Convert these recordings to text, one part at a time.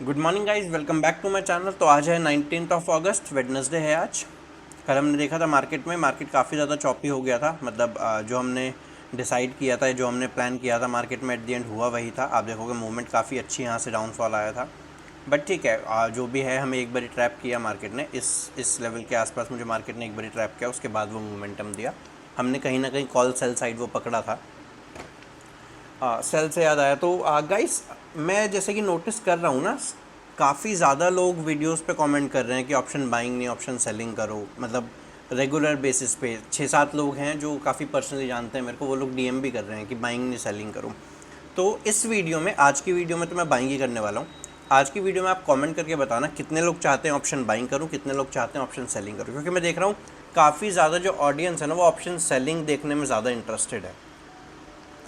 Good morning guys, welcome back to my channel. तो आज है 19 अगस्त, वेडनेसडे है आज। कल हमने देखा था मार्केट में, मार्केट काफ़ी ज़्यादा चॉपी हो गया था। मतलब जो हमने डिसाइड किया था, जो हमने प्लान किया था मार्केट में, एट दी एंड हुआ वही था। आप देखोगे मूवमेंट काफ़ी अच्छी यहाँ से डाउनफॉल आया था। बट ठीक है, जो भी है, हमें एक बारी ट्रैप किया मार्केट ने। इस लेवल के आसपास मुझे मार्केट ने एक बारी ट्रैप किया, उसके बाद वो मोमेंटम दिया। हमने कहीं ना कहीं कॉल सेल साइड वो पकड़ा था। सेल से याद आया, तो गाइस मैं जैसे कि नोटिस कर रहा हूँ ना, काफ़ी ज़्यादा लोग वीडियोस पे कमेंट कर रहे हैं कि ऑप्शन बाइंग नहीं ऑप्शन सेलिंग करो। मतलब रेगुलर बेसिस पे 6-7 लोग हैं जो काफ़ी पर्सनली जानते हैं मेरे को, वो लोग डीएम भी कर रहे हैं कि बाइंग नहीं सेलिंग करो। तो इस वीडियो में, आज की वीडियो में तो मैं बाइंग ही करने वाला हूँ। आज की वीडियो में आप कमेंट करके बताना कितने लोग चाहते हैं ऑप्शन बाइंग करूँ, कितने लोग चाहते हैं ऑप्शन सेलिंग करूँ। क्योंकि मैं देख रहा हूँ काफ़ी ज़्यादा जो ऑडियंस है ना, वो ऑप्शन सेलिंग देखने में ज़्यादा इंटरेस्टेड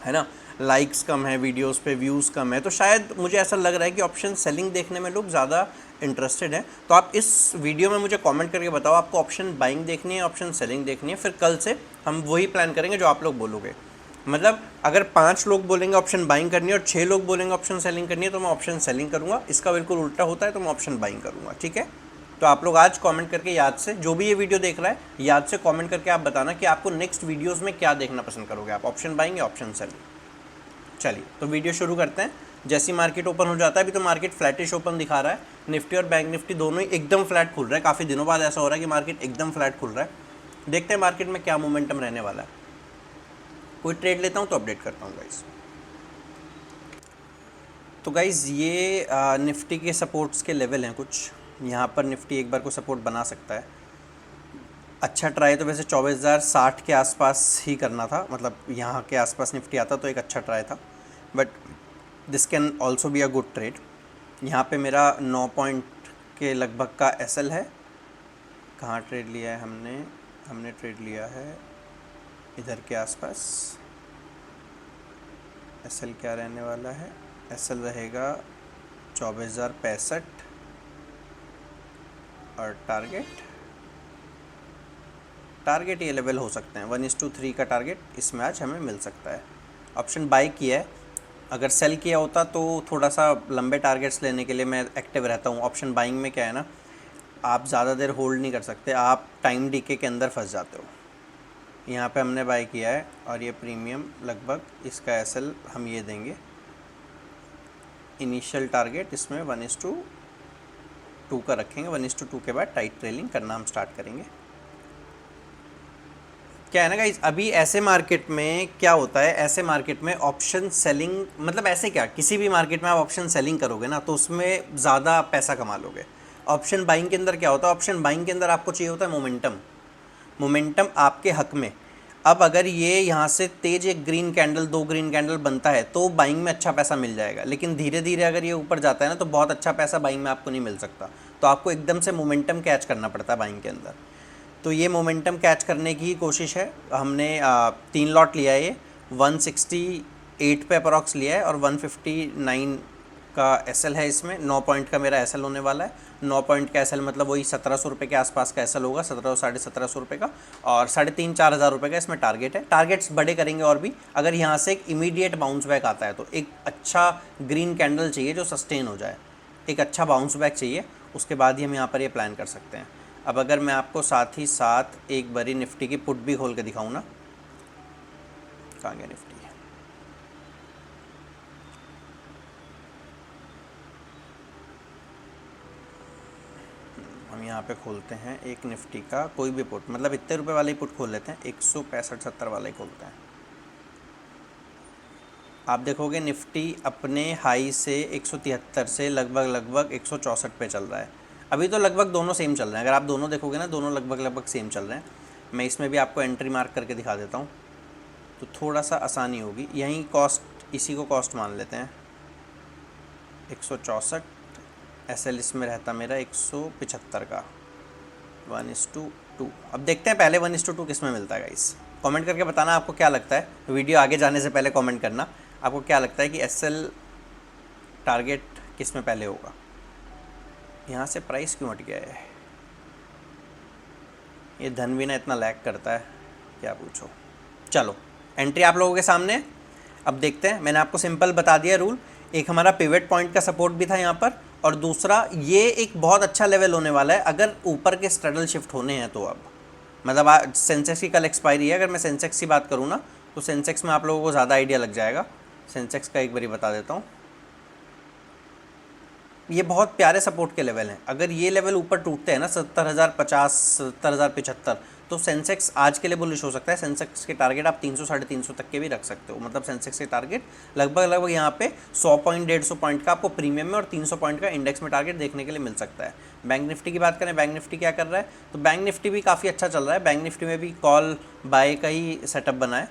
है ना। लाइक्स कम है वीडियोस पे, व्यूज़ कम है, तो शायद मुझे ऐसा लग रहा है कि ऑप्शन सेलिंग देखने में लोग ज़्यादा इंटरेस्टेड हैं। तो आप इस वीडियो में मुझे कमेंट करके बताओ आपको ऑप्शन बाइंग देखनी है, ऑप्शन सेलिंग देखनी है। फिर कल से हम वही प्लान करेंगे जो आप लोग बोलोगे। मतलब अगर 5 लोग बोलेंगे ऑप्शन बाइंग करनी है और 6 लोग बोलेंगे ऑप्शन सेलिंग करनी है, तो मैं ऑप्शन सेलिंग करूँगा। इसका बिल्कुल उल्टा होता है तो मैं ऑप्शन बाइंग करूँगा, ठीक है। तो आप लोग आज कमेंट करके याद से, जो भी ये वीडियो देख रहा है, याद से कमेंट करके आप बताना कि आपको नेक्स्ट वीडियोस में क्या देखना पसंद करोगे, आप ऑप्शन बाइंग या ऑप्शन सेलिंग। चलिए तो वीडियो शुरू करते हैं। जैसी मार्केट ओपन हो जाता है, अभी तो मार्केट फ्लैटिश ओपन दिखा रहा है। निफ्टी और बैंक निफ्टी दोनों ही एकदम फ्लैट खुल रहा है। काफ़ी दिनों बाद ऐसा हो रहा है कि मार्केट एकदम फ्लैट खुल रहा है। देखते हैं मार्केट में क्या मोमेंटम रहने वाला है। कोई ट्रेड लेता हूँ तो अपडेट करता हूँ गाइस। तो गाइस ये निफ्टी के सपोर्ट्स के लेवल हैं कुछ। यहाँ पर निफ्टी एक बार को सपोर्ट बना सकता है। अच्छा ट्राई तो वैसे 24,060 के आसपास ही करना था। मतलब यहाँ के आसपास निफ्टी आता तो एक अच्छा ट्राई था, but this can also be a good trade. यहाँ पे मेरा 9 पॉइंट के लगभग का एसएल है। कहाँ ट्रेड लिया है हमने? हमने ट्रेड लिया है इधर के आसपास। एसएल क्या रहने वाला है? एसएल रहेगा 24,065 और टारगेट ये लेवल हो सकते हैं। 1:3 का टारगेट इसमें आज हमें मिल सकता है। ऑप्शन बाई किया है, अगर सेल किया होता तो थोड़ा सा लंबे टारगेट्स लेने के लिए मैं एक्टिव रहता हूँ। ऑप्शन बाइंग में क्या है ना, आप ज़्यादा देर होल्ड नहीं कर सकते, आप टाइम डीके के अंदर फंस जाते हो। यहाँ पे हमने बाई किया है और ये प्रीमियम लगभग इसका एसएल हम ये देंगे। इनिशियल टारगेट इसमें 1:2 का रखेंगे। 1:2 के बाद टाइट ट्रेलिंग करना हम स्टार्ट करेंगे। क्या है ना गाइस, अभी ऐसे मार्केट में क्या होता है, ऐसे मार्केट में ऑप्शन सेलिंग, मतलब ऐसे क्या, किसी भी मार्केट में आप ऑप्शन सेलिंग करोगे ना तो उसमें ज़्यादा पैसा कमा लोगे। ऑप्शन बाइंग के अंदर क्या होता है, ऑप्शन बाइंग के अंदर आपको चाहिए होता है मोमेंटम। मोमेंटम आपके हक में। अब अगर ये यहाँ से तेज एक ग्रीन कैंडल, 2 ग्रीन कैंडल बनता है तो बाइंग में अच्छा पैसा मिल जाएगा। लेकिन धीरे धीरे अगर ये ऊपर जाता है ना तो बहुत अच्छा पैसा बाइंग में आपको नहीं मिल सकता। तो आपको एकदम से मोमेंटम कैच करना पड़ता है बाइंग के अंदर। तो ये मोमेंटम कैच करने की कोशिश है। हमने 3 लॉट लिया है। ये 168 पे अप्रॉक्स लिया है और 159 का एसएल है। इसमें 9 पॉइंट का मेरा एसएल होने वाला है। 9 पॉइंट का एसएल मतलब वही 1700 रुपये के आसपास का एसएल होगा, 1700 1750 रुपये का। और 3,500 4,000 रुपये का इसमें टारगेट है। टारगेट्स बड़े करेंगे और भी। अगर यहाँ से एक इमीडिएट बाउंस बैक आता है तो एक अच्छा ग्रीन कैंडल चाहिए जो सस्टेन हो जाए, एक अच्छा बाउंस बैक चाहिए, उसके बाद ही हम यहाँ पर ये प्लान कर सकते हैं। अब अगर मैं आपको साथ ही साथ एक बारी निफ्टी की पुट भी खोल के दिखाऊँ ना, कहाँ गया निफ्टी? हम यहाँ पे खोलते हैं एक निफ्टी का कोई भी पुट, मतलब इतने रुपए वाले ही पुट खोल लेते हैं, 165-70 वाला ही खोलते हैं। आप देखोगे निफ्टी अपने हाई से 173 से लगभग 164 पे चल रहा है। अभी तो लगभग दोनों सेम चल रहे हैं। अगर आप दोनों देखोगे ना, दोनों लगभग सेम चल रहे हैं। मैं इसमें भी आपको एंट्री मार्क करके दिखा देता हूँ तो थोड़ा सा आसानी होगी। यहीं कॉस्ट, इसी को कॉस्ट मान लेते हैं। 164 एसएल इसमें रहता मेरा 175 का। 1:2। अब देखते हैं पहले 1:2 किस में मिलता है गाइस। कमेंट करके बताना आपको क्या लगता है। वीडियो आगे जाने से पहले कमेंट करना आपको क्या लगता है कि एसएल टारगेट किस में पहले होगा। यहाँ से प्राइस क्यों हट गया है? ये धन भी ना इतना लैग करता है, क्या पूछो। चलो एंट्री आप लोगों के सामने है। अब देखते हैं, मैंने आपको सिंपल बता दिया रूल। एक हमारा पिवट पॉइंट का सपोर्ट भी था यहाँ पर, और दूसरा ये एक बहुत अच्छा लेवल होने वाला है अगर ऊपर के स्ट्रगल शिफ्ट होने हैं तो। अब मतलब आज सेंसेक्स की कल एक्सपायरी है, अगर मैं सेंसेक्स की बात करूँ ना तो सेंसेक्स में आप लोगों को ज़्यादा आइडिया लग जाएगा। सेंसेक्स का एक बारी बता देता हूँ, ये बहुत प्यारे सपोर्ट के लेवल हैं। अगर ये लेवल ऊपर टूटते हैं ना 70,050, 70,075, तो सेंसेक्स आज के लिए बुलिश हो सकता है। सेंसेक्स के टारगेट आप 300 साढ़े 300 तक के भी रख सकते हो। मतलब सेंसेक्स के टारगेट लगभग यहाँ पे 100 पॉइंट 150 पॉइंट का आपको प्रीमियम में और 300 पॉइंट का इंडेक्स में टारगेट देखने के लिए मिल सकता है। बैंक निफ्टी की बात करें, बैंक निफ्टी क्या कर रहा है, तो बैंक निफ्टी भी काफ़ी अच्छा चल रहा है। बैंक निफ्टी में भी कॉल बाय का ही सेटअप बना है।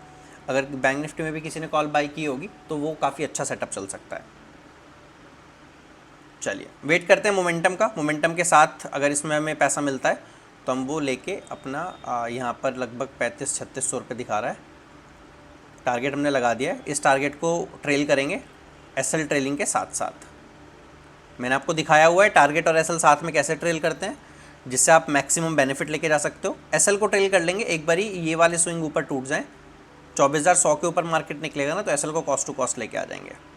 अगर बैंक निफ्टी में भी किसी ने कॉल बाय की होगी तो वो काफ़ी अच्छा सेटअप चल सकता है। चलिए वेट करते हैं मोमेंटम का। मोमेंटम के साथ अगर इसमें हमें पैसा मिलता है तो हम वो लेके अपना यहाँ पर लगभग 35-36 सौ रुपये दिखा रहा है, टारगेट हमने लगा दिया है। इस टारगेट को ट्रेल करेंगे एसएल ट्रेलिंग के साथ साथ। मैंने आपको दिखाया हुआ है टारगेट और एसएल साथ में कैसे ट्रेल करते हैं, जिससे आप मैक्सिमम बेनिफिट लेके जा सकते हो। एसएल को ट्रेल कर लेंगे, एक बारी ये वाले स्विंग ऊपर टूट जाएँ, 24,100 के ऊपर मार्केट निकलेगा ना, तो एसएल को कॉस्ट टू कॉस्ट लेके आ जाएंगे।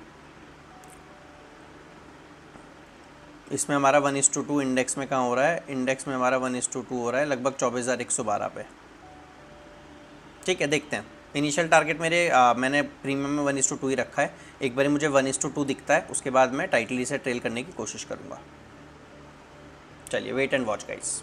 इसमें हमारा 1:2 इंडेक्स में कहाँ हो रहा है, इंडेक्स में हमारा 1:2 हो रहा है लगभग 24,112 पे। ठीक है, देखते हैं। इनिशियल टारगेट मैंने प्रीमियम में 1:2 ही रखा है। एक बार मुझे 1:2 दिखता है उसके बाद मैं टाइटली से ट्रेल करने की कोशिश करूँगा। चलिए वेट एंड वॉच गाइस।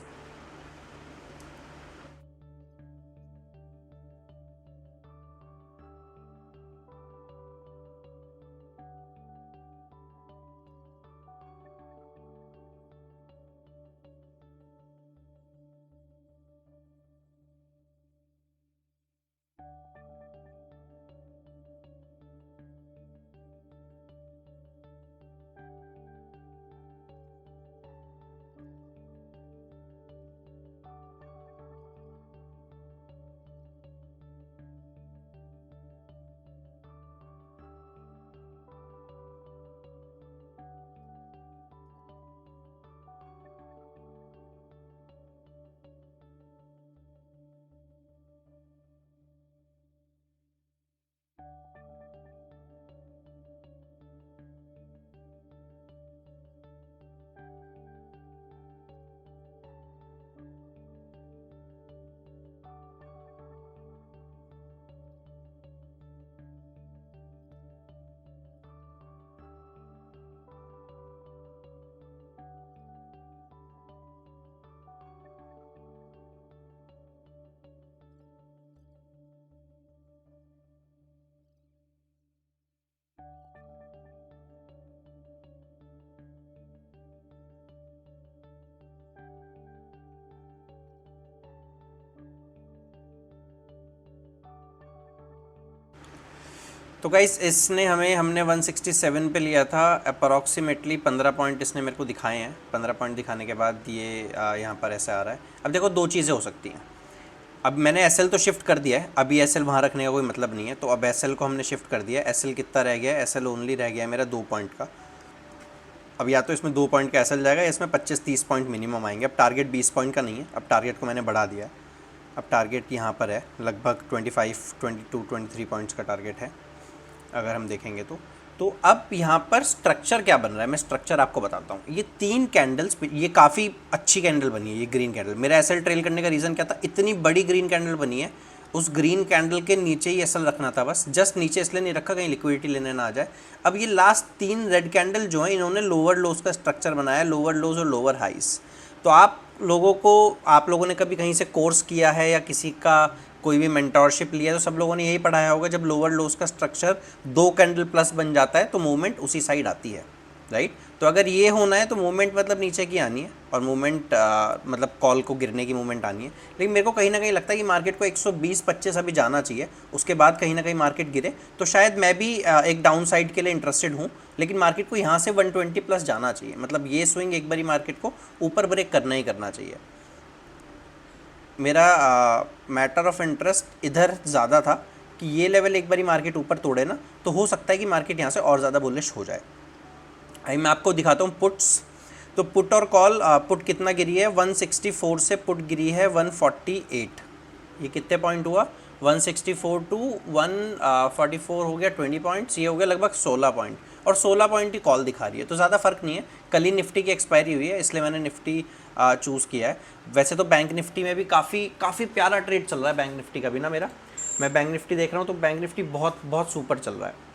तो गाइस इसने हमने 167 पे लिया था अप्रॉक्सीमेटली। 15 पॉइंट इसने मेरे को दिखाए हैं। 15 पॉइंट दिखाने के बाद ये यहाँ पर ऐसे आ रहा है। अब देखो दो चीज़ें हो सकती हैं। अब मैंने एसएल तो शिफ्ट कर दिया है, अभी एसएल वहाँ रखने का कोई मतलब नहीं है, तो अब एसएल को हमने शिफ्ट कर दिया है। एसएल कितना रह गया है, एसएल ओनली रह गया है मेरा 2 पॉइंट का। अब या तो इसमें 2 पॉइंट का एसएल जाएगा, इसमें 25-30 पॉइंट मिनिमम आएंगे। अब टारगेट 20 पॉइंट का नहीं है, अब टारगेट को मैंने बढ़ा दिया है। अब टारगेट यहाँ पर है लगभग 25, 22, 23 पॉइंट्स का टारगेट है अगर हम देखेंगे तो अब यहाँ पर स्ट्रक्चर क्या बन रहा है, मैं स्ट्रक्चर आपको बताता हूँ। ये 3 कैंडल्स, ये काफ़ी अच्छी कैंडल बनी है। ये ग्रीन कैंडल, मेरा एसएल ट्रेल करने का रीज़न क्या था, इतनी बड़ी ग्रीन कैंडल बनी है, उस ग्रीन कैंडल के नीचे ही एसएल रखना था बस। जस्ट नीचे इसलिए नहीं रखा कहीं लिक्विडिटी लेने ना आ जाए। अब ये लास्ट 3 रेड कैंडल जो है, इन्होंने लोअर लोज का स्ट्रक्चर बनाया, लोअर लोज और लोअर हाइस। तो आप लोगों ने कभी कहीं से कोर्स किया है या किसी का कोई भी मेंटोरशिप लिया तो सब लोगों ने यही पढ़ाया होगा, जब लोअर लोज का स्ट्रक्चर 2 कैंडल प्लस बन जाता है तो मूवमेंट उसी साइड आती है, राइट। तो अगर ये होना है तो मूवमेंट मतलब नीचे की आनी है, और मूवमेंट मतलब कॉल को गिरने की मूवमेंट आनी है। लेकिन मेरे को कहीं ना कहीं लगता है कि मार्केट को 120-25 अभी जाना चाहिए, उसके बाद कहीं ना कहीं मार्केट गिरे। तो शायद मैं भी एक डाउन साइड के लिए इंटरेस्टेड हूँ, लेकिन मार्केट को यहाँ से 120 प्लस जाना चाहिए। मतलब ये स्विंग एक बारी मार्केट को ऊपर ब्रेक करना ही करना चाहिए। मेरा मैटर ऑफ इंटरेस्ट इधर ज़्यादा था कि ये लेवल एक बारी मार्केट ऊपर तोड़े ना, तो हो सकता है कि मार्केट यहाँ से और ज़्यादा बुलिश हो जाए। अभी मैं आपको दिखाता हूँ पुट्स। तो पुट और कॉल, पुट कितना गिरी है, 164 से पुट गिरी है 148। ये कितने पॉइंट हुआ, 164 टू 144 हो गया 20 पॉइंट्स, ये हो गया लगभग 16 पॉइंट। और 16 पॉइंट की कॉल दिखा रही है, तो ज़्यादा फ़र्क नहीं है। कल ही निफ्टी की एक्सपायरी हुई है, इसलिए मैंने निफ्टी चूज़ किया है। वैसे तो बैंक निफ्टी में भी काफ़ी काफ़ी प्यारा ट्रेड चल रहा है बैंक निफ्टी का भी ना मेरा। मैं बैंक निफ्टी देख रहा हूँ तो बैंक निफ्टी बहुत बहुत सुपर चल रहा है।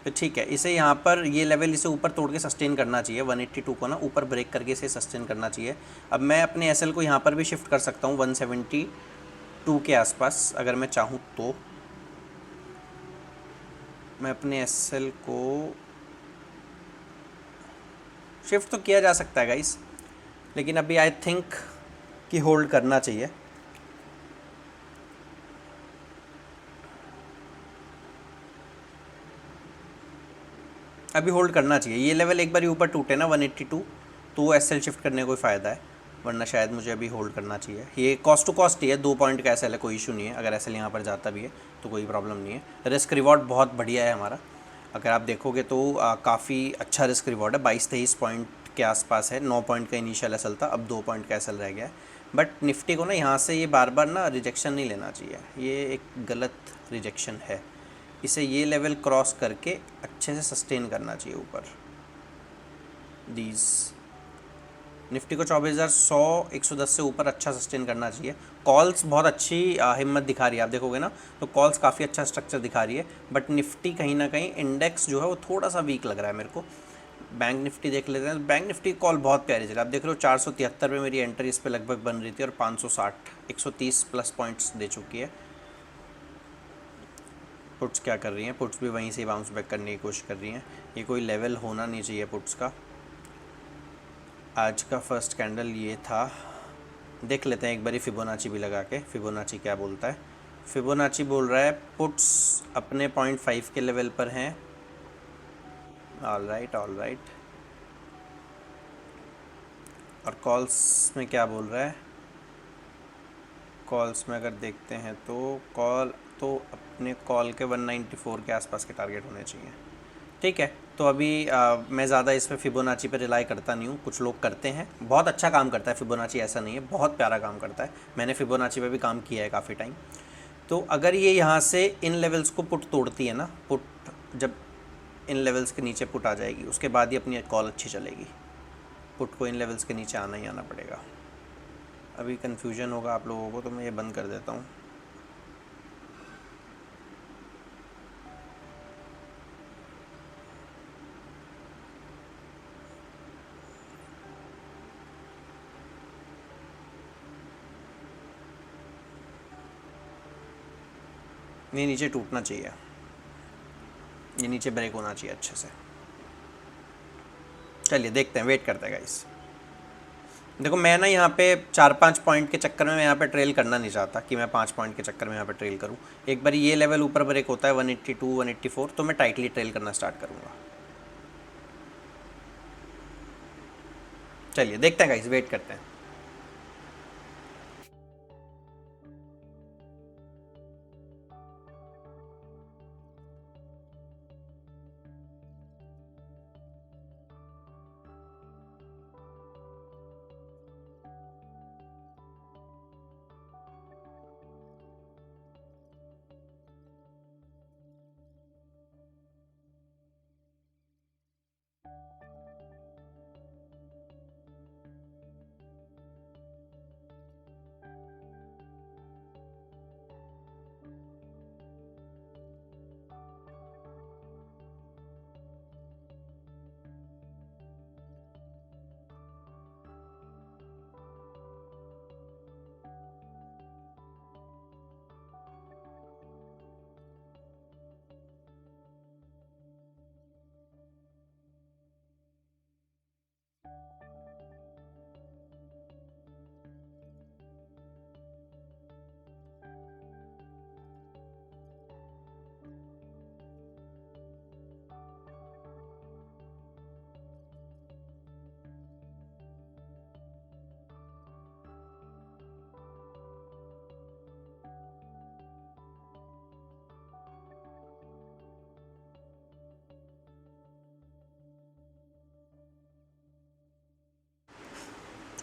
तो ठीक है, इसे यहाँ पर ये लेवल इसे ऊपर तोड़ के सस्टेन करना चाहिए, 182 को ना ऊपर ब्रेक करके इसे सस्टेन करना चाहिए। अब मैं अपने एसएल को यहाँ पर भी शिफ्ट कर सकता हूँ 172 के आसपास, अगर मैं चाहूँ तो। मैं अपने एसएल को शिफ्ट तो किया जा सकता है गाइस, लेकिन अभी आई थिंक कि होल्ड करना चाहिए। अभी होल्ड करना चाहिए, ये लेवल एक बार ऊपर टूटे ना 182, तो एसएल शिफ्ट करने का कोई फ़ायदा है, वरना शायद मुझे अभी होल्ड करना चाहिए। ये कॉस्ट टू कॉस्ट ही है, 2 पॉइंट का एसएल है, कोई इशू नहीं है। अगर एसएल यहाँ पर जाता भी है तो कोई प्रॉब्लम नहीं है। रिस्क रिवॉर्ड बहुत बढ़िया है हमारा, अगर आप देखोगे तो काफ़ी अच्छा रिस्क रिवॉर्ड है। 22-23 पॉइंट के आसपास है, 9 पॉइंट का इनिशियल एसएल था, अब 2 पॉइंट का एसएल रह गया है। बट निफ्टी को ना यहाँ से ये बार बार ना रिजेक्शन नहीं लेना चाहिए, ये एक गलत रिजेक्शन है। इसे ये लेवल क्रॉस करके अच्छे से सस्टेन करना चाहिए ऊपर। दीज निफ्टी को 24,100 110 से ऊपर अच्छा सस्टेन करना चाहिए। कॉल्स बहुत अच्छी हिम्मत दिखा रही है, आप देखोगे ना तो कॉल्स काफ़ी अच्छा स्ट्रक्चर दिखा रही है। बट निफ्टी कहीं ना कहीं इंडेक्स जो है वो थोड़ा सा वीक लग रहा है मेरे को। बैंक निफ्टी देख लेते हैं। बैंक निफ्टी कॉल बहुत प्यारी चली, आप देख रहे हो 473 पे मेरी एंट्री इस पे लगभग बन रही थी, और 560 130 प्लस पॉइंट्स दे चुकी है। पुट्स क्या कर रही हैं, पुट्स भी वहीं से बाउंस बैक करने की कोशिश कर रही हैं। ये कोई लेवल होना नहीं चाहिए पुट्स का। आज का फर्स्ट कैंडल ये था, देख लेते हैं एक बारी फिबोनाची भी लगा के, फिबोनाची क्या बोलता है। फिबोनाची बोल रहा है पुट्स अपने 0.5 के लेवल पर हैं। All right all right. और कॉल्स में क्या बोल रहा है, कॉल्स में अगर देखते हैं तो कॉल तो अपने कॉल के 194 के आसपास के टारगेट होने चाहिए। ठीक है, तो अभी मैं ज़्यादा इस पर फिबोनाची पे रिलाई करता नहीं हूँ। कुछ लोग करते हैं, बहुत अच्छा काम करता है फिबोनाची, ऐसा नहीं है, बहुत प्यारा काम करता है। मैंने फिबोनाची पे भी काम किया है काफ़ी टाइम। तो अगर ये यहाँ से इन लेवल्स को पुट तोड़ती है ना, पुट जब इन लेवल्स के नीचे पुट आ जाएगी उसके बाद ही अपनी कॉल अच्छी चलेगी। पुट को इन लेवल्स के नीचे आना ही आना पड़ेगा। अभी कन्फ्यूजन होगा आप लोगों को, तो मैं ये बंद कर देता हूँ। ये नीचे टूटना चाहिए, ये नीचे ब्रेक होना चाहिए अच्छे से। चलिए देखते हैं, वेट करते हैं गाइस। देखो मैं ना यहाँ पे 4-5 पॉइंट के चक्कर में मैं यहाँ पे ट्रेल करना नहीं चाहता कि मैं 5 पॉइंट के चक्कर में यहाँ पे ट्रेल करूँ। एक बार ये लेवल ऊपर ब्रेक होता है 182 184, तो मैं टाइटली ट्रेल करना स्टार्ट करूँगा। चलिए देखते हैं गाइस, वेट करते हैं।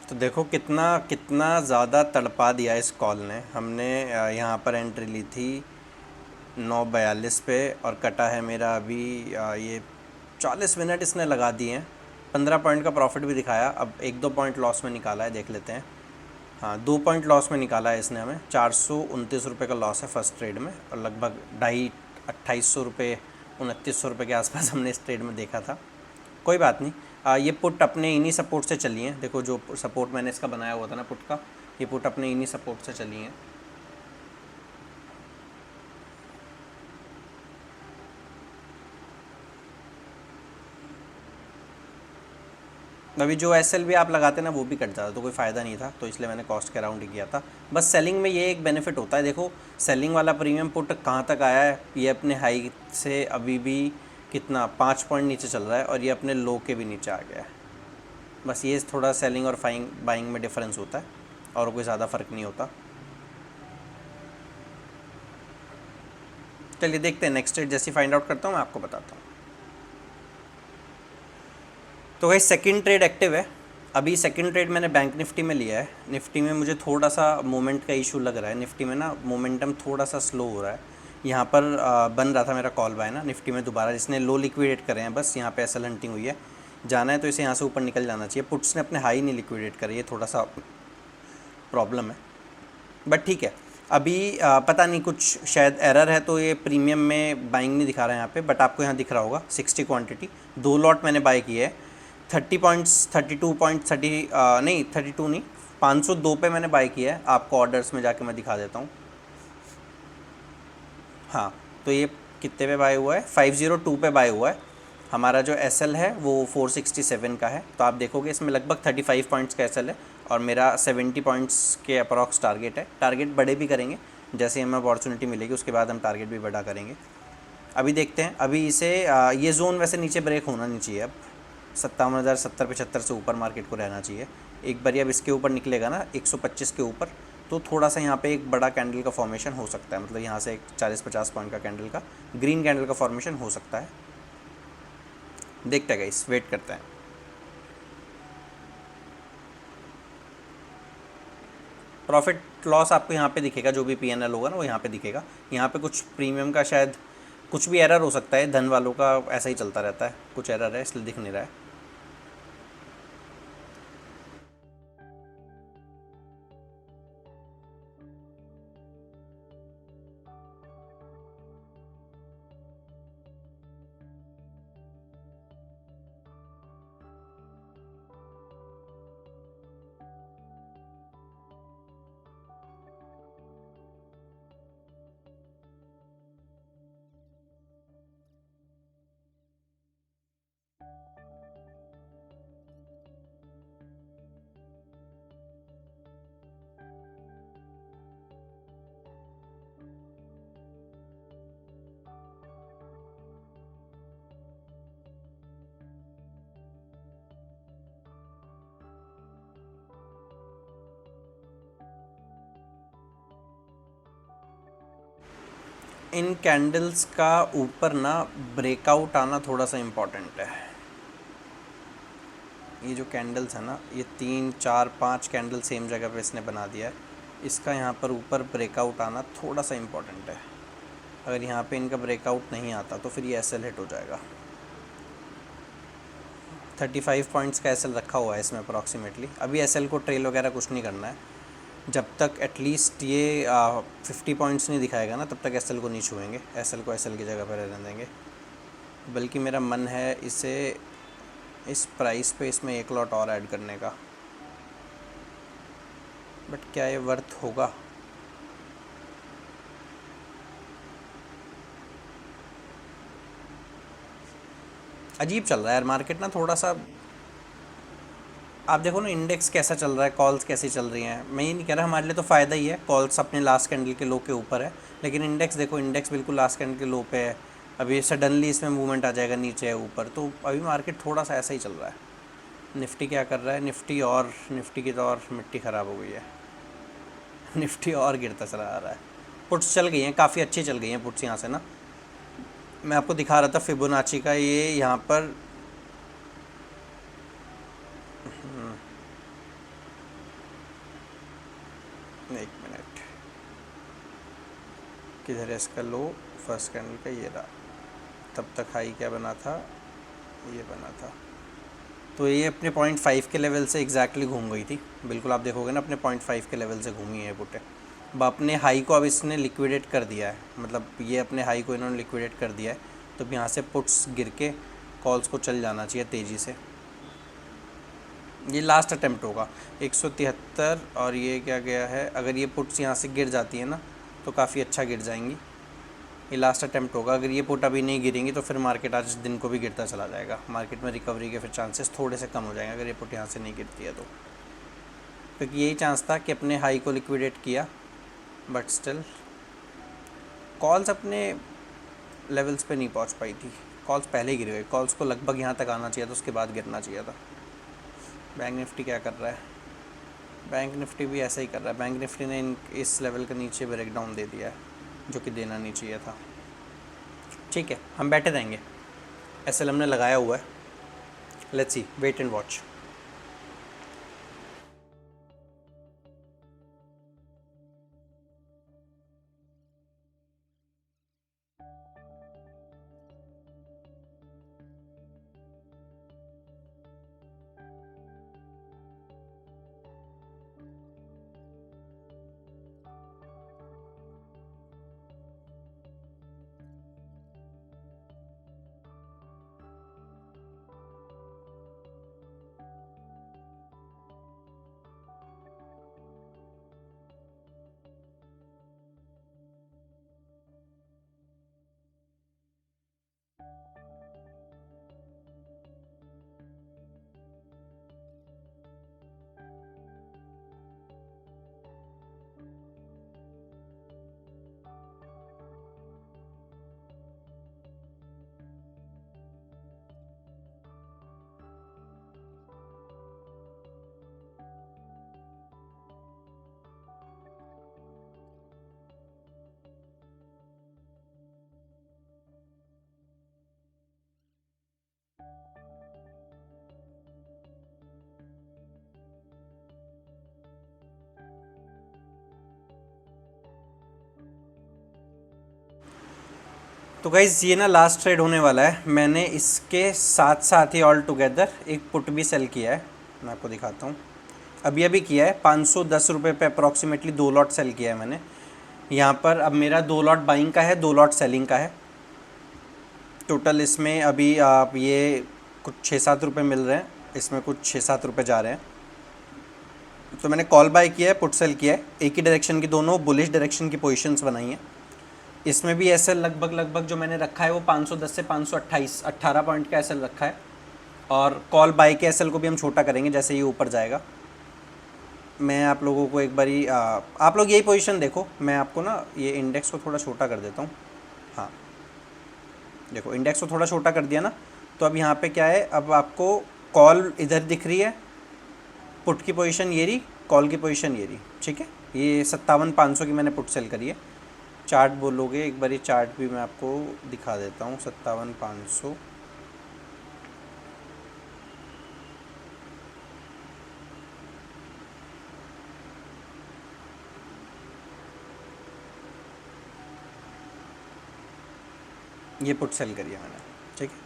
तो देखो कितना कितना ज़्यादा तड़पा दिया इस कॉल ने। हमने यहाँ पर एंट्री ली थी 9:42 पे, और कटा है मेरा अभी ये 40 मिनट इसने लगा दिए हैं। 15 पॉइंट का प्रॉफिट भी दिखाया, अब 1-2 पॉइंट लॉस में निकाला है, देख लेते हैं। हाँ, 2 पॉइंट लॉस में निकाला है इसने हमें। 429 रुपये का लॉस है फर्स्ट ट्रेड में, और लगभग 2800 रुपये 2900 रुपये के आसपास हमने इस ट्रेड में देखा था। कोई बात नहीं। ये पुट अपने इन्हीं सपोर्ट से चली हैं। देखो जो सपोर्ट मैंने इसका बनाया हुआ था ना पुट का, ये पुट अपने इन्हीं सपोर्ट से चली हैं। अभी जो एसएल भी आप लगाते ना वो भी कट जाता, तो कोई फ़ायदा नहीं था, तो इसलिए मैंने कॉस्ट के अराउंड ही किया था। बस सेलिंग में ये एक बेनिफिट होता है, देखो सेलिंग वाला प्रीमियम पुट कहाँ तक आया है, ये अपने हाई से अभी भी कितना 5 पॉइंट नीचे चल रहा है, और ये अपने लो के भी नीचे आ गया है। बस ये थोड़ा सेलिंग और बाइंग में डिफरेंस होता है, और कोई ज़्यादा फ़र्क नहीं होता। चलिए देखते हैं नेक्स्ट ट्रेड, जैसे फाइंड आउट करता हूँ मैं आपको बताता हूँ। तो भाई सेकंड ट्रेड एक्टिव है। अभी सेकंड ट्रेड मैंने बैंक निफ्टी में लिया है। निफ्टी में मुझे थोड़ा सा मोमेंट का इशू लग रहा है, निफ्टी में ना मोमेंटम थोड़ा सा स्लो हो रहा है। यहाँ पर बन रहा था मेरा कॉल बाय ना निफ्टी में दोबारा, जिसने लो लिक्विडेट करे हैं, बस यहाँ पे एसएल हंटिंग हुई है। जाना है तो इसे यहाँ से ऊपर निकल जाना चाहिए। पुट्स ने अपने हाई नहीं लिक्विडेट करे, ये थोड़ा सा प्रॉब्लम है, बट ठीक है। अभी पता नहीं कुछ शायद एरर है, तो ये प्रीमियम में बाइंग नहीं दिखा रहा है यहाँ पे, बट आपको यहाँ दिख रहा होगा 60 क्वांटिटी, 2 लॉट मैंने बाय किए है। 30 पॉइंट्स 32 पॉइंट 30 नहीं 32 नहीं 502 पे मैंने बाय किया है। आपको ऑर्डर्स में जाके मैं दिखा देता हूँ। हाँ, तो ये कितने पे बाय हुआ है, 502 पे बाय हुआ है। हमारा जो एसएल है वो 467 का है, तो आप देखोगे इसमें लगभग 35 पॉइंट्स का एसएल है, और मेरा 70 पॉइंट्स के अप्रॉक्स टारगेट है। टारगेट बड़े भी करेंगे, जैसे हमें अपॉर्चुनिटी मिलेगी उसके बाद हम टारगेट भी बड़ा करेंगे। अभी देखते हैं। अभी इसे ये जोन वैसे नीचे ब्रेक होना नहीं चाहिए, अब 57,070-75 से ऊपर मार्केट को रहना चाहिए। एक बार अब इसके ऊपर निकलेगा ना 125 के ऊपर, तो थोड़ा सा यहाँ पे एक बड़ा कैंडल का फॉर्मेशन हो सकता है, मतलब यहाँ से एक 40-50 पॉइंट का कैंडल का ग्रीन कैंडल का फॉर्मेशन हो सकता है। देखते हैं गाइस, वेट करते हैं। प्रॉफिट लॉस आपको यहाँ पे दिखेगा, जो भी पीएनएल होगा ना वो यहाँ पे दिखेगा। यहाँ पे कुछ प्रीमियम का शायद कुछ भी एरर हो सकता है, धन वालों का ऐसा ही चलता रहता है, कुछ एरर है इसलिए दिख नहीं रहा है। इन कैंडल्स का ऊपर ना ब्रेकआउट आना थोड़ा सा इम्पॉर्टेंट है। ये जो कैंडल्स है ना, ये 3 4 5 कैंडल सेम जगह पे इसने बना दिया है, इसका यहाँ पर ऊपर ब्रेकआउट आना थोड़ा सा इम्पॉर्टेंट है। अगर यहाँ पे इनका ब्रेकआउट नहीं आता तो फिर ये एसएल हिट हो जाएगा। 35 पॉइंट्स का एसएल रखा हुआ है इसमें अप्रॉक्सीमेटली। अभी एसएल को ट्रेल वगैरह कुछ नहीं करना है, जब तक एटलीस्ट ये 50 पॉइंट्स नहीं दिखाएगा ना तब तक एसएल को नहीं छुएंगे। एसएल को एसएल की जगह पर रहने देंगे। बल्कि मेरा मन है इसे इस प्राइस पे इसमें एक लॉट और ऐड करने का, बट क्या ये वर्थ होगा? अजीब चल रहा है यार मार्केट ना थोड़ा सा। आप देखो ना इंडेक्स कैसा चल रहा है, कॉल्स कैसी चल रही हैं। मैं ये नहीं कह रहा, हमारे लिए तो फ़ायदा ही है, कॉल्स अपने लास्ट कैंडल के लो के ऊपर है, लेकिन इंडेक्स देखो, इंडेक्स बिल्कुल लास्ट कैंडल के लो पे है। अभी सडनली इसमें मूवमेंट आ जाएगा नीचे है ऊपर, तो अभी मार्केट थोड़ा सा ऐसा ही चल रहा है। निफ्टी क्या कर रहा है, निफ्टी की तो और मिट्टी ख़राब हो गई है। निफ्टी और गिरता चला आ रहा है। पुट्स चल गई हैं, काफ़ी अच्छी चल गई हैं पुट्स यहाँ से ना। मैं आपको दिखा रहा था फिबोनाची का, ये यहाँ पर एक मिनट, किधर है इसका लो? फर्स्ट कैंडल का ये रहा, तब तक हाई क्या बना था, ये बना था। तो ये अपने 0.5 के लेवल से एग्जैक्टली घूम गई थी, बिल्कुल आप देखोगे ना अपने 0.5 के लेवल से घूमी है पुट। अब अपने हाई को अब इसने लिक्विडेट कर दिया है, मतलब ये अपने हाई को इन्होंने लिक्विडेट कर दिया है, तो अब यहाँ से पुट्स गिर के कॉल्स को चल जाना चाहिए तेज़ी से। ये लास्ट अटेम्प्ट होगा 173, और ये क्या गया है, अगर ये पुट्स यहाँ से गिर जाती है ना तो काफ़ी अच्छा गिर जाएंगी। ये लास्ट अटेम्प्ट होगा, अगर ये पुट अभी नहीं गिरेंगी तो फिर मार्केट आज दिन को भी गिरता चला जाएगा, मार्केट में रिकवरी के फिर चांसेस थोड़े से कम हो जाएंगे अगर ये पुट यहाँ से नहीं गिरती है तो, क्योंकि यही चांस था कि अपने हाई को लिक्विडेट किया, बट स्टिल कॉल्स अपने लेवल्स पे नहीं पहुँच पाई थी, कॉल्स पहले ही गिर गई, कॉल्स को लगभग यहाँ तक आना चाहिए था, उसके बाद गिरना चाहिए था। बैंक निफ्टी क्या कर रहा है, बैंक निफ्टी भी ऐसा ही कर रहा है, बैंक निफ्टी ने इस लेवल के नीचे ब्रेकडाउन दे दिया है, जो कि देना नहीं चाहिए था। ठीक है, हम बैठे रहेंगे, एसएल हमने लगाया हुआ है, let's see, wait and watch. तो गाइज़ ये ना लास्ट ट्रेड होने वाला है, मैंने इसके साथ साथ ही ऑल टुगेदर एक पुट भी सेल किया है, मैं आपको दिखाता हूँ, अभी अभी किया है 510 रुपये पे अप्रॉक्सीमेटली 2 लॉट सेल किया है मैंने यहाँ पर। अब मेरा 2 लॉट बाइंग का है, 2 लॉट सेलिंग का है, टोटल इसमें अभी आप ये कुछ 6-7 रुपये मिल रहे हैं, इसमें कुछ 6-7 रुपये जा रहे हैं। तो मैंने कॉल बाय किया है, पुट सेल किया है, एक ही डायरेक्शन की दोनों बुलिश डायरेक्शन की पोजीशंस बनाई हैं। इसमें भी एसएल लगभग जो मैंने रखा है वो 510 से 528 18 पॉइंट का एसएल रखा है, और कॉल बाय के एसएल को भी हम छोटा करेंगे जैसे ये ऊपर जाएगा। मैं आप लोगों को एक बारी आप लोग यही पोजीशन देखो, मैं आपको ना ये इंडेक्स को थोड़ा छोटा कर देता हूँ। हाँ देखो, इंडेक्स को थोड़ा छोटा कर दिया ना, तो अब यहाँ पे क्या है, अब आपको कॉल इधर दिख रही है, पुट की पोजीशन ये रही, कॉल की पोजीशन ये रही। ठीक है, ये 57,500 की मैंने पुट सेल करी है। चार्ट बोलोगे एक बारी, चार्ट भी मैं आपको दिखा देता हूँ। 57,500 ये पुट सेल करी है मैंने। ठीक है,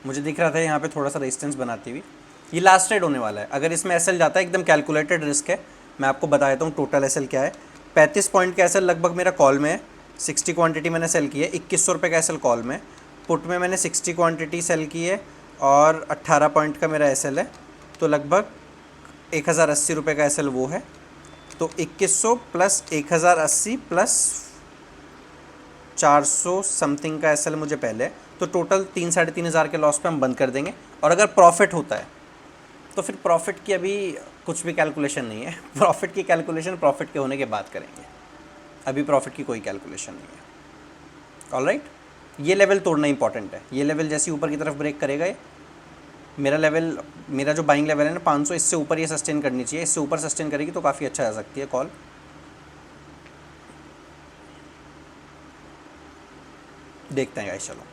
मुझे दिख रहा था यहाँ पे थोड़ा सा रेजिस्टेंस बनाती हुई। ये लास्ट ट्रेड होने वाला है, अगर इसमें एसएल जाता है एकदम कैलकुलेटेड रिस्क है। मैं आपको बता देता हूँ टोटल एसएल क्या है। 35 पॉइंट का एसएल लगभग मेरा कॉल में है, 60 क्वांटिटी मैंने सेल की है। 2100 रुपये का एसएल कॉल में, पुट में मैंने 60 क्वांटिटी सेल की है और 18 पॉइंट का मेरा एसएल है, तो लगभग 1080 रुपये का एसएल वो है। तो 2100 प्लस 1080 प्लस 400 समथिंग का एसएल मुझे पहले, तो टोटल 3-3,500 के लॉस पे हम बंद कर देंगे। और अगर प्रॉफिट होता है तो फिर प्रॉफिट की अभी कुछ भी कैलकुलेशन नहीं है, प्रॉफिट की कैलकुलेशन प्रॉफिट के होने के बाद करेंगे, अभी प्रॉफिट की कोई कैलकुलेशन नहीं है। ऑलराइट, ये लेवल तोड़ना इंपॉर्टेंट है। ये लेवल जैसे ऊपर की तरफ ब्रेक करेगा, ये मेरा लेवल, मेरा जो बाइंग लेवल है ना 500, इससे ऊपर ये सस्टेन करनी चाहिए। इससे ऊपर सस्टेन करेगी तो काफ़ी अच्छा आ सकती है कॉल। देखते हैं गाइस, चलो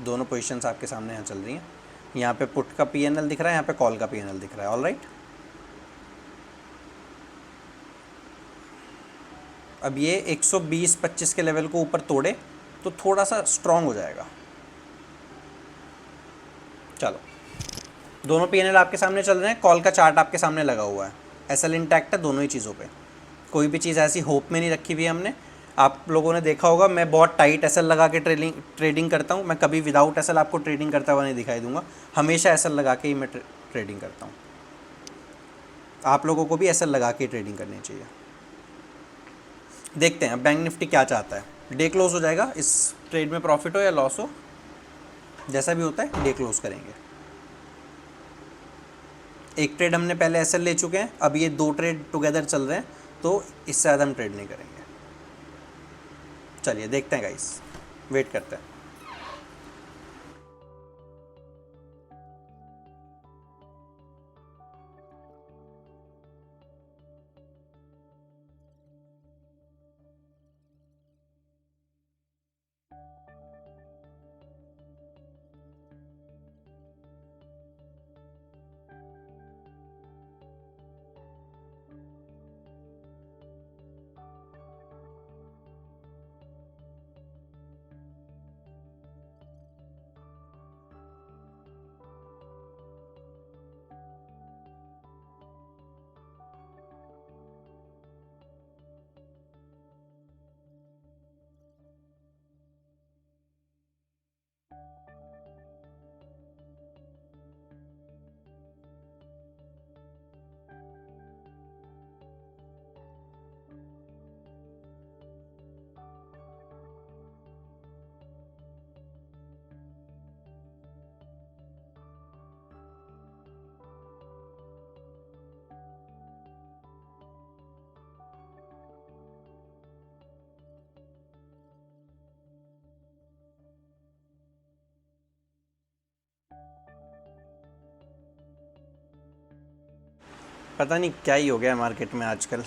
दोनों पोजीशंस आपके सामने यहाँ चल रही हैं। यहाँ पे पुट का पीएनएल दिख रहा है, यहाँ पे कॉल का पीएनएल दिख रहा है। ऑलराइट, अब ये 120-25 के लेवल को ऊपर तोड़े तो थोड़ा सा स्ट्रांग हो जाएगा। चलो, दोनों पीएनएल आपके सामने चल रहे हैं, कॉल का चार्ट आपके सामने लगा हुआ है, एसएल इंटैक्ट है दोनों ही चीज़ों पे, कोई भी चीज़ ऐसी होप में नहीं रखी हुई है हमने। आप लोगों ने देखा होगा मैं बहुत टाइट एसएल लगा के ट्रेडिंग करता हूँ, मैं कभी विदाउट एसएल आपको ट्रेडिंग करता हुआ नहीं दिखाई दूंगा, हमेशा एसएल लगा के ही मैं ट्रेडिंग करता हूँ। आप लोगों को भी एसएल लगा के ट्रेडिंग करनी चाहिए। देखते हैं अब बैंक निफ्टी क्या चाहता है। डे क्लोज हो जाएगा, इस ट्रेड में प्रॉफिट हो या लॉस हो, जैसा भी होता है डे क्लोज करेंगे। एक ट्रेड हमने पहले एसएल ले चुके हैं, अब ये 2 ट्रेड टुगेदर चल रहे हैं, तो इससे ज़्यादा हम ट्रेड नहीं करेंगे। चलिए देखते हैं गाइस, वेट करते हैं। पता नहीं क्या ही हो गया मार्केट में आजकल।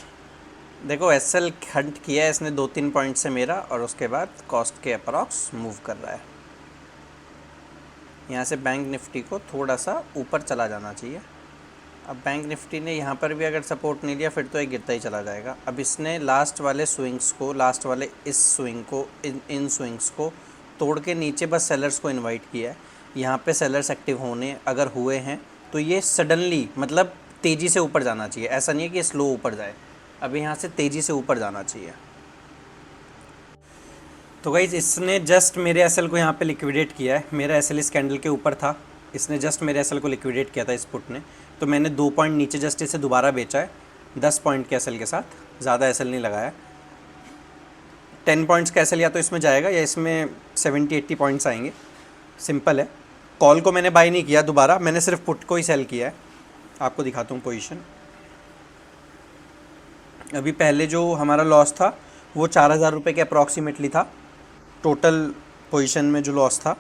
देखो एसएल हंट किया है इसने 2-3 पॉइंट से मेरा, और उसके बाद कॉस्ट के अप्रॉक्स मूव कर रहा है। यहाँ से बैंक निफ्टी को थोड़ा सा ऊपर चला जाना चाहिए। अब बैंक निफ्टी ने यहाँ पर भी अगर सपोर्ट नहीं लिया फिर तो ये गिरता ही चला जाएगा। अब इसने लास्ट वाले स्विंग्स को, लास्ट वाले इस स्विंग को, इन स्विंग्स को तोड़ के नीचे बस सेलर्स को इनवाइट किया है। यहाँ पे सेलर्स एक्टिव होने अगर हुए हैं तो ये सडनली मतलब तेज़ी से ऊपर जाना चाहिए, ऐसा नहीं है कि स्लो ऊपर जाए। अब यहाँ से तेज़ी से ऊपर जाना चाहिए। तो गाइज इसने जस्ट मेरे एसएल को यहाँ पे लिक्विडेट किया है। मेरा एसएल इस कैंडल के ऊपर था, इसने जस्ट मेरे एसएल को लिक्विडेट किया था इस पुट ने, तो मैंने 2 पॉइंट नीचे जस्ट इसे दोबारा बेचा है 10 पॉइंट के एसएल के साथ, ज़्यादा एसएल नहीं लगाया। 10 पॉइंट्स का एसएल या तो इसमें जाएगा या इसमें 70-80 पॉइंट्स आएंगे, सिंपल है। कॉल को मैंने बाई नहीं किया दोबारा, मैंने सिर्फ पुट को ही सेल किया है। आपको दिखाता हूँ पोजीशन। अभी पहले जो हमारा लॉस था वो 4000 रुपये के अप्रॉक्सीमेटली था। टोटल पोजीशन में जो लॉस था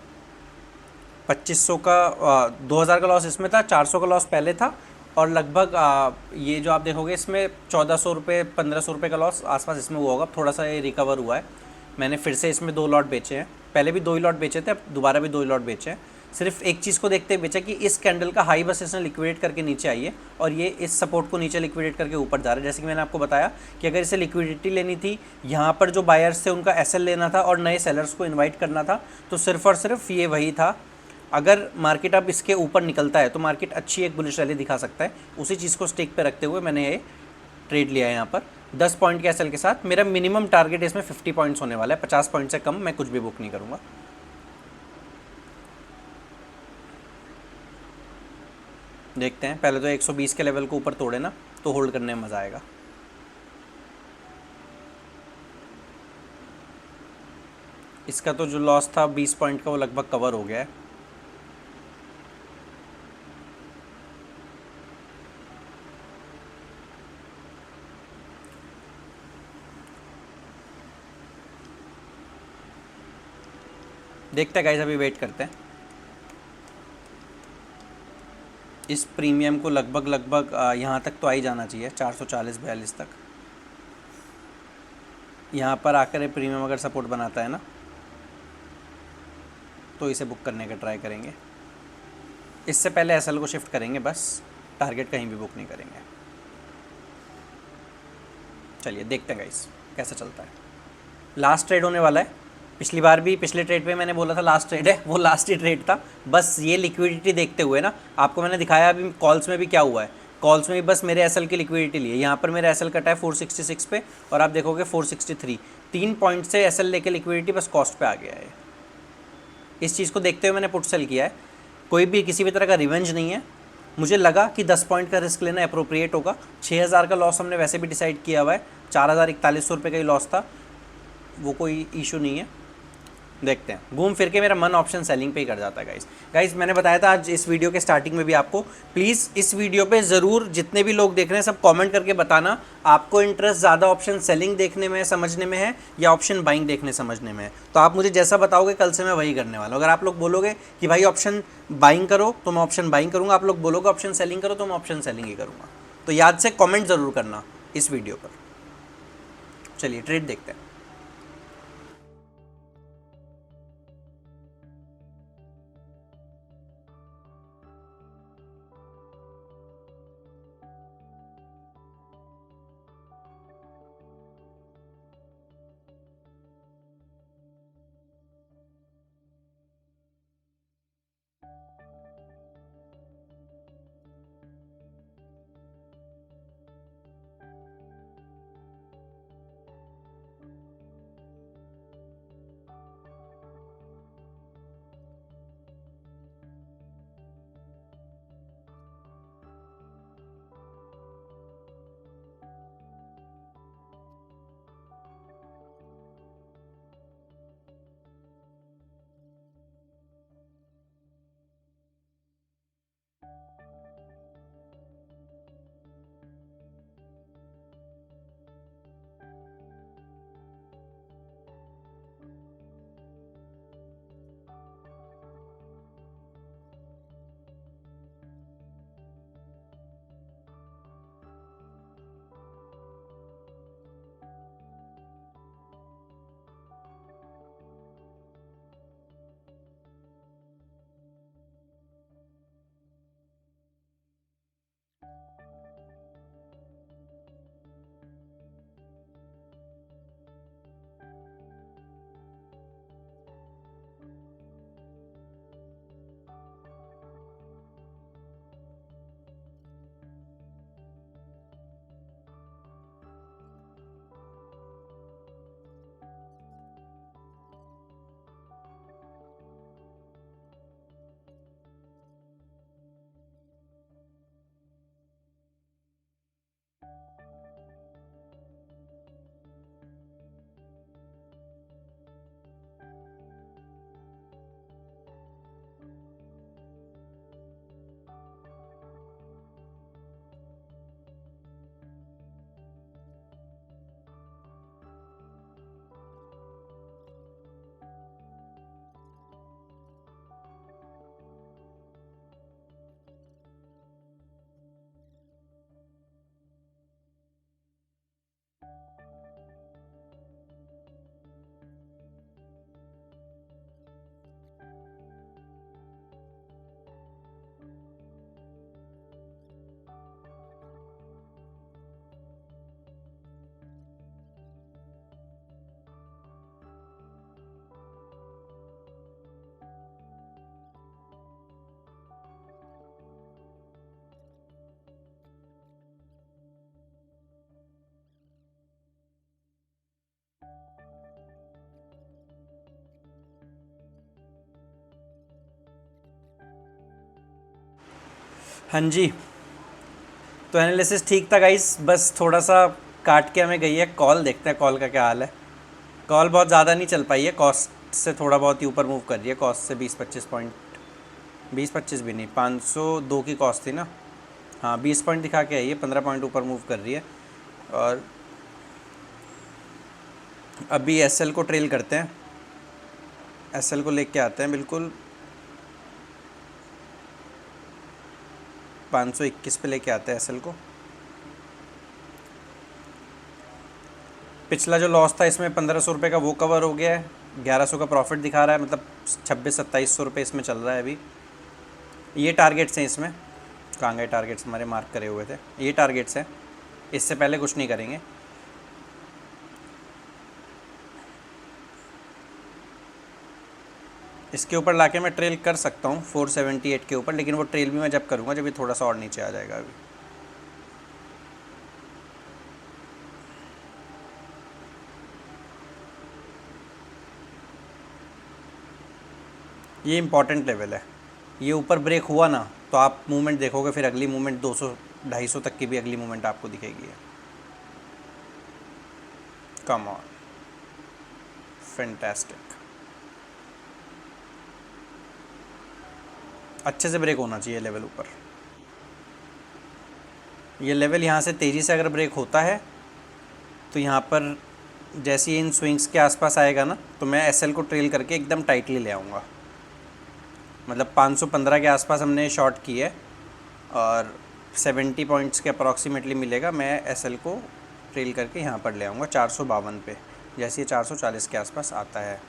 2500 का, 2000 का लॉस इसमें था, 400 का लॉस पहले था, और लगभग ये जो आप देखोगे इसमें 1400 रुपये 1500 रुपये का लॉस आसपास इसमें हुआ होगा। थोड़ा सा ये रिकवर हुआ है। मैंने फिर से इसमें 2 लॉट बेचे हैं, पहले भी 2 ही लॉट बेचे थे, अब दोबारा भी 2 ही लॉट बेचे हैं। सिर्फ एक चीज़ को देखते हुए बेचा कि इस कैंडल का हाई बस इसने लिक्विडेट करके नीचे आई है, और ये इस सपोर्ट को नीचे लिक्विडेट करके ऊपर जा रहा है। जैसे कि मैंने आपको बताया कि अगर इसे लिक्विडिटी लेनी थी, यहाँ पर जो बायर्स थे उनका एसएल लेना था और नए सेलर्स को इन्वाइट करना था, तो सिर्फ और सिर्फ ये वही था। अगर मार्केट अब इसके ऊपर निकलता है तो मार्केट अच्छी एक बुलिश रैली दिखा सकता है। उसी चीज़ को स्टिक पे रखते हुए मैंने ये ट्रेड लिया है। यहाँ पर 10 पॉइंट के एसएल के साथ मेरा मिनिमम टारगेट इसमें 50 पॉइंट्स होने वाला है। 50 पॉइंट से कम मैं कुछ भी बुक नहीं करूँगा। देखते हैं, पहले तो 120 के लेवल को ऊपर तोड़े ना, तो होल्ड करने में मज़ा आएगा। इसका तो जो लॉस था 20 पॉइंट का वो लगभग कवर हो गया है। देखते हैं गाइस, अभी वेट करते हैं। इस प्रीमियम को लगभग यहाँ तक तो आ ही जाना चाहिए, 440-42 तक। यहाँ पर आकर ये प्रीमियम अगर सपोर्ट बनाता है ना, तो इसे बुक करने का ट्राई करेंगे। इससे पहले एसएल को शिफ्ट करेंगे, बस टारगेट कहीं भी बुक नहीं करेंगे। चलिए देखते हैं गाइस कैसे चलता है। लास्ट ट्रेड होने वाला है। पिछली बार भी पिछले ट्रेड पे मैंने बोला था लास्ट ट्रेड है, वो लास्ट ही ट्रेड था। बस ये लिक्विडिटी देखते हुए ना आपको मैंने दिखाया अभी कॉल्स में भी क्या हुआ है। कॉल्स में भी बस मेरे एसएल की लिक्विडिटी ली है। यहाँ पर मेरा एसएल कटा है 466 पे और आप देखोगे 463। 3 पॉइंट से एसएल लेके लिक्विडिटी बस कॉस्ट पे आ गया है। इस चीज़ को देखते हुए मैंने पुट सेल किया है। कोई भी किसी भी तरह का रिवेंज नहीं है। मुझे लगा कि 10 पॉइंट का रिस्क लेना अप्रोप्रिएट होगा। 6000 का लॉस हमने वैसे भी डिसाइड किया हुआ है, 4041 रुपये का ही लॉस था, वो कोई इशू नहीं है। देखते हैं, घूम फिर के मेरा मन ऑप्शन सेलिंग पे ही कर जाता है। गाइस मैंने बताया था आज इस वीडियो के स्टार्टिंग में भी आपको, प्लीज़ इस वीडियो पे ज़रूर जितने भी लोग देख रहे हैं सब कमेंट करके बताना आपको इंटरेस्ट ज़्यादा ऑप्शन सेलिंग देखने में समझने में है या ऑप्शन बाइंग देखने समझने में है। तो आप मुझे जैसा बताओगे कल से मैं वही करने वाला हूँ। अगर आप लोग बोलोगे कि भाई ऑप्शन बाइंग करो तो मैं ऑप्शन बाइंग करूँगा, आप लोग बोलोगे ऑप्शन सेलिंग करो तो मैं ऑप्शन सेलिंग ही करूँगा। तो याद से कॉमेंट ज़रूर करना इस वीडियो पर। चलिए ट्रेड देखते हैं। हाँ जी, तो एनालिसिस ठीक था गाइस, बस थोड़ा सा काट के हमें गई है कॉल। देखते हैं कॉल का क्या हाल है। कॉल बहुत ज़्यादा नहीं चल पाई है, कॉस्ट से थोड़ा बहुत ही ऊपर मूव कर रही है। कॉस्ट से 20-25 पॉइंट, 20-25 भी नहीं, 502 की कॉस्ट थी ना। हाँ 20 पॉइंट दिखा के आई है, 15 पॉइंट ऊपर मूव कर रही है। और अभी एसएल को ट्रेल करते हैं, एसएल को लेके आते हैं बिल्कुल 521 पे लेके आते हैं एसएल को। पिछला जो लॉस था इसमें 1500 रुपये का वो कवर हो गया है, 1100 का प्रॉफिट दिखा रहा है, मतलब 2600-2700 रुपये इसमें चल रहा है अभी। ये टारगेट्स हैं इसमें, कहाँ गए टारगेट्स हमारे मार्क करे हुए थे, ये टारगेट्स हैं, इससे पहले कुछ नहीं करेंगे। इसके ऊपर लाके मैं ट्रेल कर सकता हूँ 478 के ऊपर, लेकिन वो ट्रेल भी मैं जब करूँगा जब ये थोड़ा सा और नीचे आ जाएगा। अभी ये इंपॉर्टेंट लेवल है, ये ऊपर ब्रेक हुआ ना तो आप मूवमेंट देखोगे, फिर अगली मूवमेंट 200 250 तक की भी अगली मूवमेंट आपको दिखेगी। Come on, fantastic. अच्छे से ब्रेक होना चाहिए लेवल ऊपर। ये लेवल यहाँ से तेज़ी से अगर ब्रेक होता है तो यहाँ पर जैसे ही इन स्विंग्स के आसपास आएगा ना तो मैं एसएल को ट्रेल करके एकदम टाइटली ले आऊँगा। मतलब 515 के आसपास हमने शॉर्ट की है और 70 पॉइंट्स के अप्रॉक्सीमेटली मिलेगा। मैं एसएल को ट्रेल करके यहाँ पर ले आऊँगा 452 पे, जैसे ये 440 के आसपास आता है।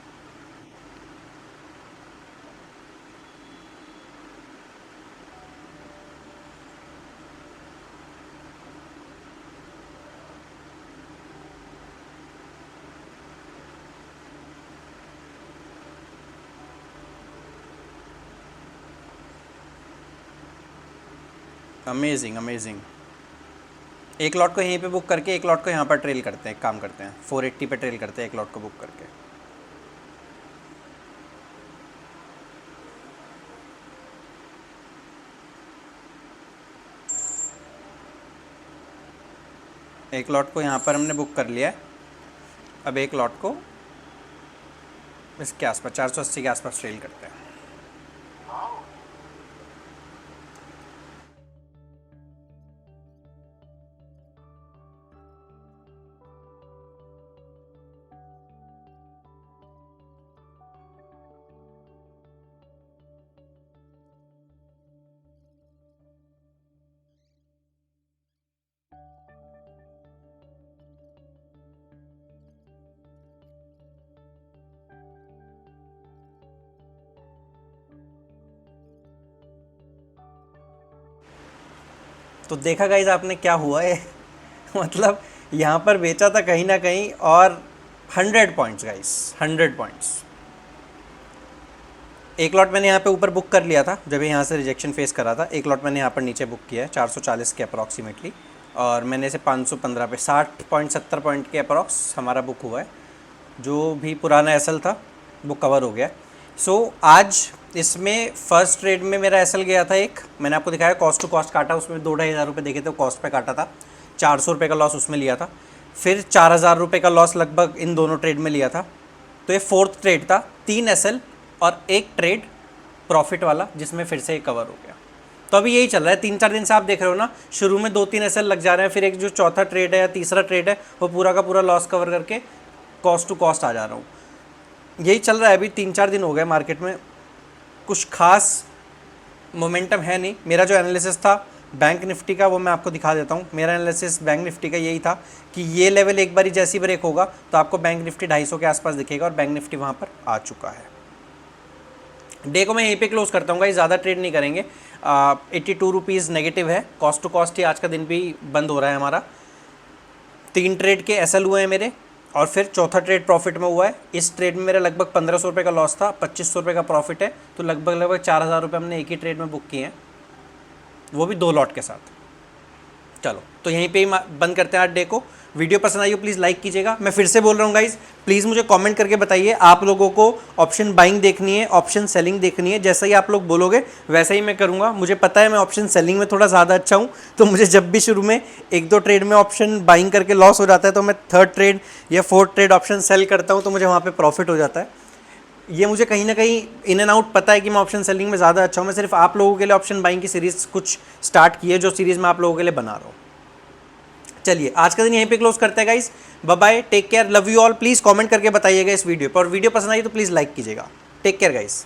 Amazing amazing. एक लॉट को यहीं पे बुक करके एक लॉट को यहाँ पर ट्रेल करते हैं, काम करते हैं 480 पे ट्रेल करते हैं एक लॉट को बुक करके। एक लॉट को यहाँ पर हमने बुक कर लिया है। अब एक लॉट को इसके आसपास 480 के आसपास ट्रेल करते हैं। तो देखा गाइज आपने क्या हुआ है मतलब यहाँ पर बेचा था कहीं ना कहीं और 100 पॉइंट्स गाइज, 100 पॉइंट्स। एक लॉट मैंने यहाँ पे ऊपर बुक कर लिया था जब यहाँ से रिजेक्शन फेस करा था। एक लॉट मैंने यहाँ पर नीचे बुक किया है 440 के अप्रॉक्सीमेटली, और मैंने इसे 515 पे 60.70 पॉइंट के अप्रॉक्स हमारा बुक हुआ है। जो भी पुराना एसएल था वो कवर हो गया। सो आज इसमें फर्स्ट ट्रेड में मेरा एसएल गया था एक, मैंने आपको दिखाया कॉस्ट टू कॉस्ट काटा, उसमें 2-2.5 रुपये देखे थे, कॉस्ट पे काटा था, 400 रुपये का लॉस उसमें लिया था। फिर 4000 रुपये का लॉस लगभग इन दोनों ट्रेड में लिया था। तो ये फोर्थ ट्रेड था, 3 एसएल और एक ट्रेड प्रॉफिट वाला जिसमें फिर से कवर हो गया। तो अभी यही चल रहा है 3-4 दिन से, आप देख रहे हो ना, शुरू में 2-3 एसएल लग जा रहे हैं, फिर एक जो चौथा ट्रेड है या तीसरा ट्रेड है वो पूरा का पूरा लॉस कवर करके कॉस्ट टू कॉस्ट आ जा रहा हूँ। यही चल रहा है अभी 3-4 दिन हो गए मार्केट में, कुछ खास मोमेंटम है नहीं। मेरा जो एनालिसिस था बैंक निफ्टी का वो मैं आपको दिखा देता हूँ। मेरा एनालिसिस बैंक निफ्टी का यही था कि ये लेवल एक बारी जैसी ब्रेक होगा तो आपको बैंक निफ्टी 250 के आसपास दिखेगा, और बैंक निफ्टी वहाँ पर आ चुका है। डे को मैं यहीं पे क्लोज करता हूँ, ज़्यादा ट्रेड नहीं करेंगे। 82 रुपीज़ नेगेटिव है, कॉस्ट टू कॉस्ट ही आज का दिन भी बंद हो रहा है हमारा। 3 ट्रेड के एसएल हुए हैं मेरे, और फिर चौथा ट्रेड प्रॉफिट में हुआ है। इस ट्रेड में मेरा लगभग 1500 रुपये का लॉस था, 2500 रुपये का प्रॉफिट है, तो लगभग 4000 रुपये हमने एक ही ट्रेड में बुक किए हैं, वो भी 2 लॉट के साथ। चलो तो यहीं पे ही बंद करते हैं आज डे को। वीडियो पसंद आई हो प्लीज़ लाइक कीजिएगा। मैं फिर से बोल रहा हूँ गाइज, प्लीज़ मुझे कमेंट करके बताइए आप लोगों को ऑप्शन बाइंग देखनी है, ऑप्शन सेलिंग देखनी है। जैसा ही आप लोग बोलोगे वैसा ही मैं करूँगा। मुझे पता है मैं ऑप्शन सेलिंग में थोड़ा ज़्यादा अच्छा हूँ, तो मुझे जब भी शुरू में 1-2 ट्रेड में ऑप्शन बाइंग करके लॉस हो जाता है तो मैं 3rd ट्रेड या 4th ट्रेड ऑप्शन सेल करता हूँ, तो मुझे वहाँ पर प्रॉफिट हो जाता है। ये मुझे कहीं ना कहीं इन एंड आउट पता है कि मैं ऑप्शन सेलिंग में ज़्यादा अच्छा हूँ। मैं सिर्फ आप लोगों के लिए ऑप्शन बाइंग की सीरीज़ कुछ स्टार्ट की है, जो सीरीज़ मैं आप लोगों के लिए बना रहा हूँ। चलिए आज का दिन यहीं पे क्लोज करते हैं guys. Bye bye, take care, love you all. Please comment करके बताइएगा इस वीडियो पर, और वीडियो पसंद आई तो प्लीज़ लाइक कीजिएगा। Take care guys.